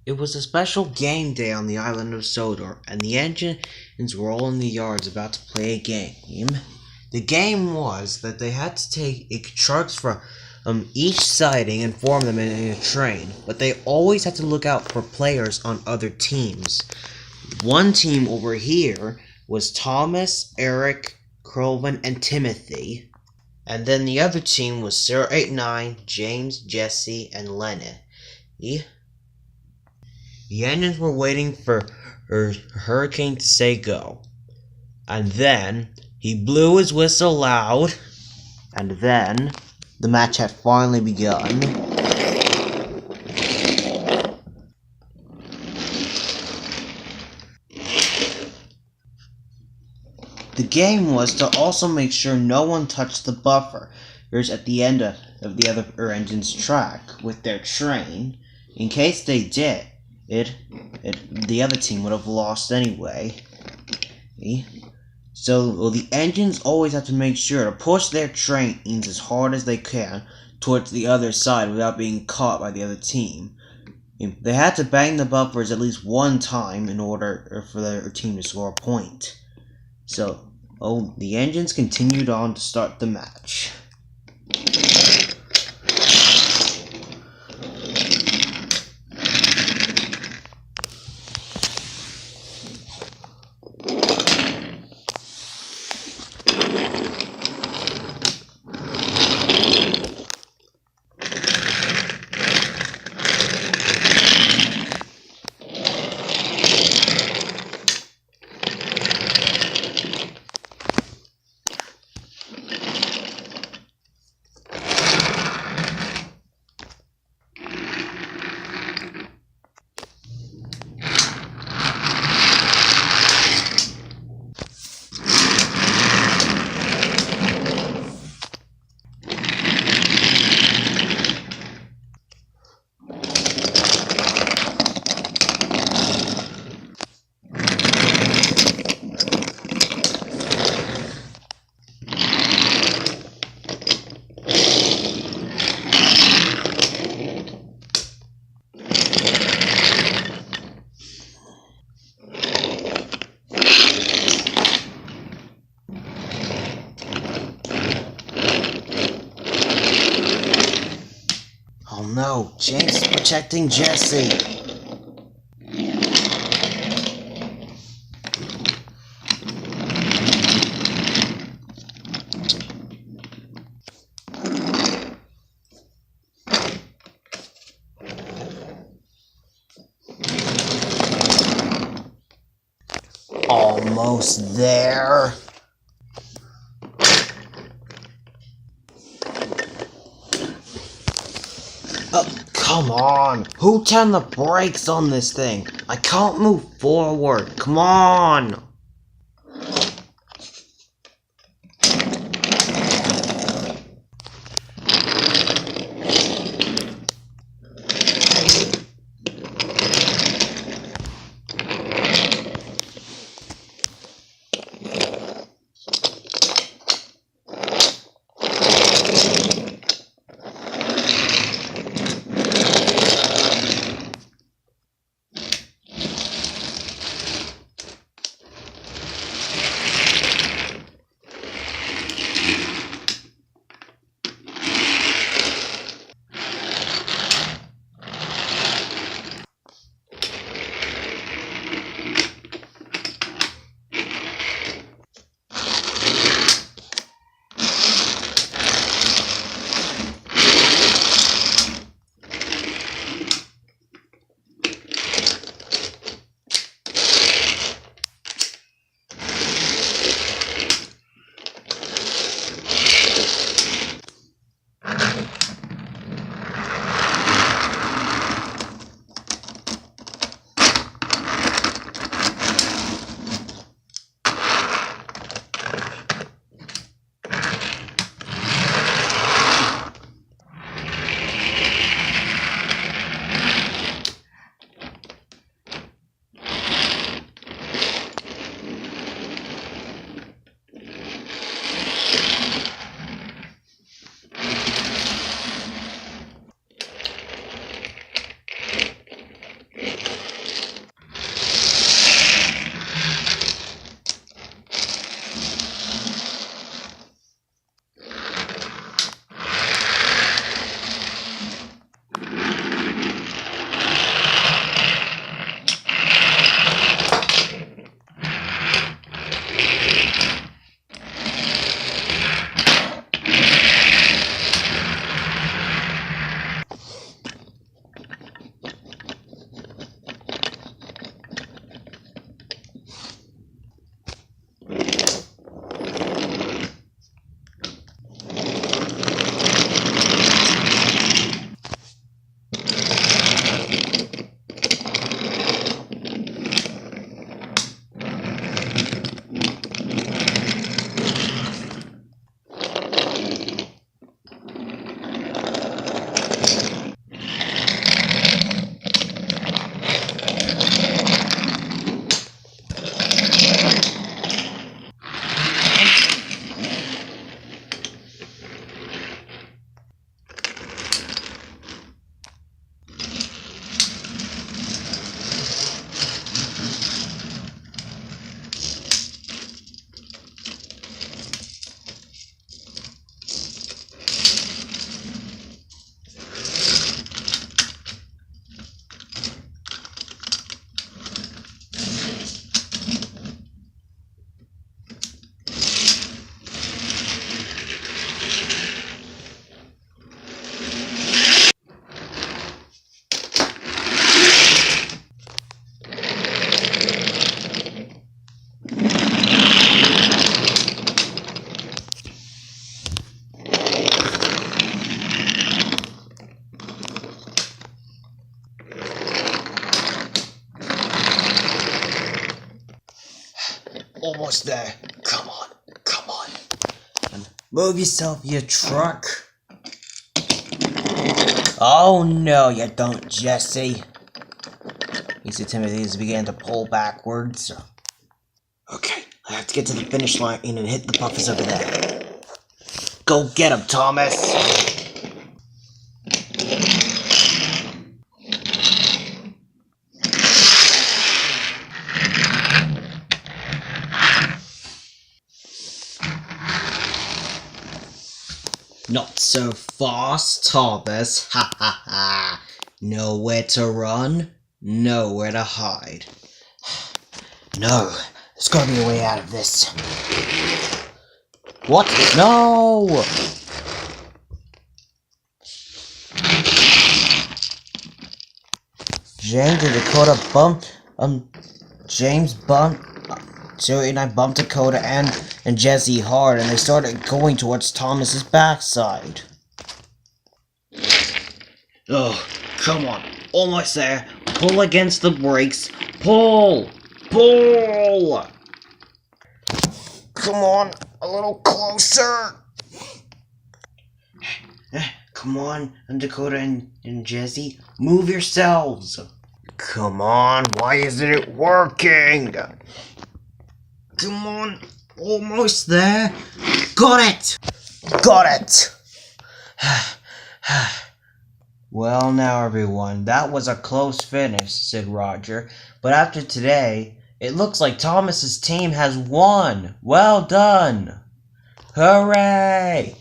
It was a special game day on the island of Sodor, and the engines were all in the yards about to play a game. The game was that they had to take trucks from each siding and form them in a train, but they always had to look out for players on other teams. One team over here was Thomas, Eric, Crowman, and Timothy. And then the other team was 089, James, Jesse, and Lennon. The engines were waiting for Hurricane to say go. And then he blew his whistle loud. And then the match had finally begun. The game was to also make sure no one touched the buffers at the end of the other engine's track with their train. In case they did, the other team would have lost anyway. So the engines always have to make sure to push their trains as hard as they can towards the other side without being caught by the other team. They had to bang the buffers at least one time in order for their team to score a point. So, the engines continued on to start the match. Oh no, James is protecting Jesse. Almost there. Come on! Who turned the brakes on this thing? I can't move forward. Come on! Almost there. Come on. Move yourself, you truck. Oh no, you don't, Jesse. You see Timothy is beginning to pull backwards. Okay, I have to get to the finish line and hit the buffers over there. Go get him, Thomas! Not so fast, Thomas. Ha ha ha. Nowhere to run, nowhere to hide. No, there's gotta be a way out of this. What? No! James and Dakota bumped, James bumped, Joey and I bumped Dakota and Jesse hard, and they started going towards Thomas's backside. Oh, come on. Almost there. Pull against the brakes. Pull! Pull! Come on, a little closer. Come on, Dakota and Jesse. Move yourselves. Come on, why isn't it working? Come on, almost there. Got it! Got it! Well now everyone, that was a close finish, said Roger. But after today, it looks like Thomas's team has won. Well done! Hooray!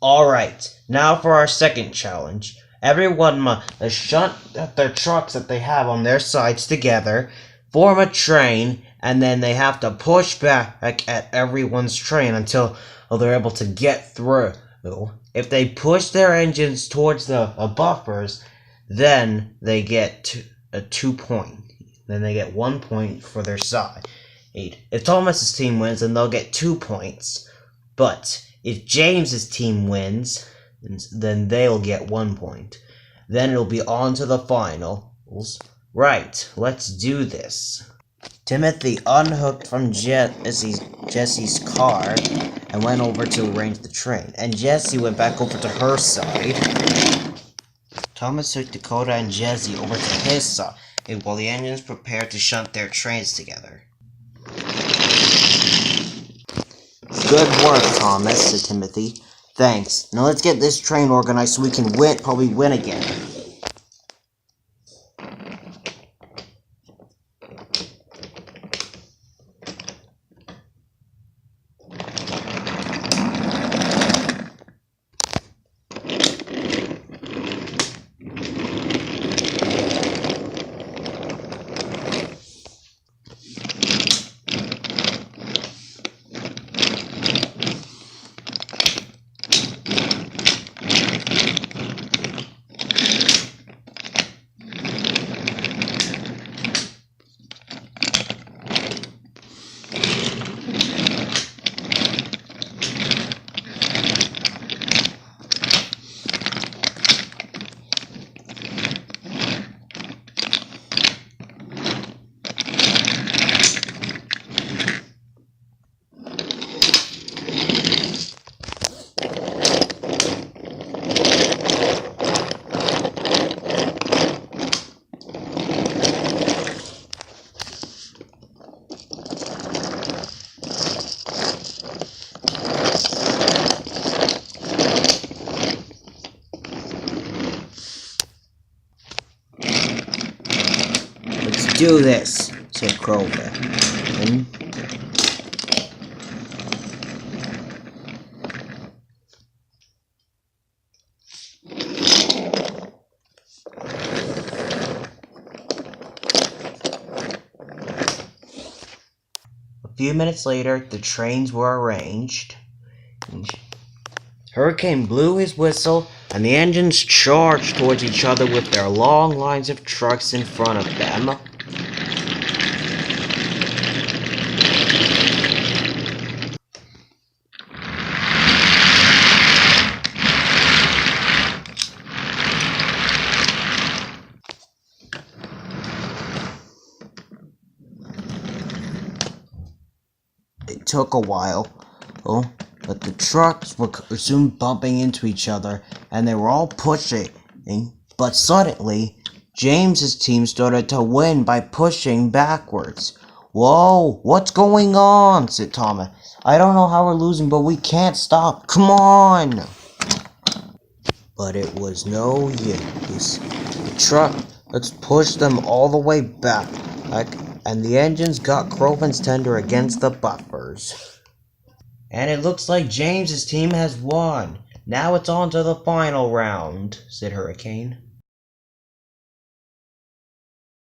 Alright, now for our second challenge. Everyone must shunt their trucks that they have on their sides together, form a train, and then they have to push back at everyone's train until they're able to get through. If they push their engines towards the buffers, then they get a 2 point. Then they get 1 point for their side. If Thomas's team wins, then they'll get 2 points. But if James's team wins, then they'll get 1 point. Then it'll be on to the finals. Right, let's do this. Timothy unhooked from Jesse's car and went over to arrange the train, and Jesse went back over to her side. Thomas took Dakota and Jesse over to his side while the engines prepared to shunt their trains together. Good work, Thomas, said Timothy. Thanks. Now let's get this train organized so we can probably win again. Do this, said Kroger. A few minutes later, the trains were arranged. Hurricane blew his whistle, and the engines charged towards each other with their long lines of trucks in front of them. took a while. Oh, but the trucks were soon bumping into each other, and they were all pushing. But suddenly, James's team started to win by pushing backwards. "Whoa, what's going on?" said Thomas. "I don't know how we're losing, but we can't stop. Come on!" But it was no use. The truck, let's push them all the way back, and the engines got Crowfin's tender against the buffers. "And it looks like James's team has won. Now it's on to the final round," said Hurricane.